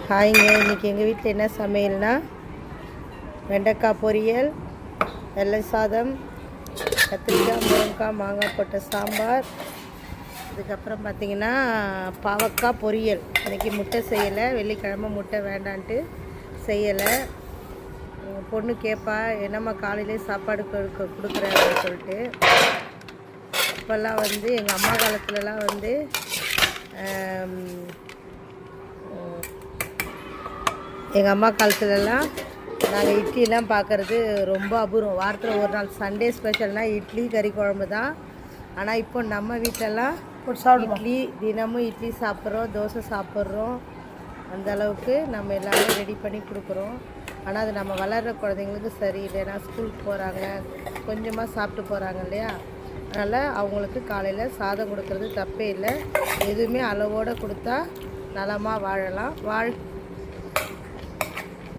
ஹாய்ங்க. இன்றைக்கி எங்கள் வீட்டில் என்ன சமையல்னா வெண்டைக்காய் பொரியல், வெள்ளை சாதம், கத்திரிக்காய், முருங்கைக்காய், மாங்காய் போட்ட சாம்பார். அதுக்கப்புறம் பார்த்திங்கன்னா பாவக்காய் பொரியல். இன்றைக்கி முட்டை செய்யலை, வெள்ளிக்கிழமை முட்டை வேண்டான்ட்டு செய்யலை. எங்கள் பொண்ணு கேட்பா, என்னம்மா காலையிலே சாப்பாடு கொடுக்குறேன் அப்படின்னு சொல்லிட்டு. இப்போல்லாம் எங்கள் அம்மா காலத்துலலாம் எங்கள் அம்மா காலத்துலலாம் நாங்கள் இட்லிலாம் பார்க்குறது ரொம்ப அபூர்வம். வாரத்தில் ஒரு நாள் சண்டே ஸ்பெஷல்னால் இட்லி கறி குழம்பு தான். ஆனால் இப்போ நம்ம வீட்டிலலாம் இட்லி, தினமும் இட்லி சாப்பிட்றோம், தோசை சாப்பிட்றோம். அந்த அளவுக்கு நம்ம எல்லாமே ரெடி பண்ணி கொடுக்குறோம். ஆனால் அது நம்ம வளர்கிற குழந்தைங்களுக்கு சரியில்லை. ஏன்னா ஸ்கூலுக்கு போகிறாங்க, கொஞ்சமாக சாப்பிட்டு போகிறாங்க இல்லையா. அதனால் அவங்களுக்கு காலையில் சாதம் கொடுக்குறது தப்பே இல்லை. எதுவுமே அளவோடு கொடுத்தா நலமாக வாழலாம்.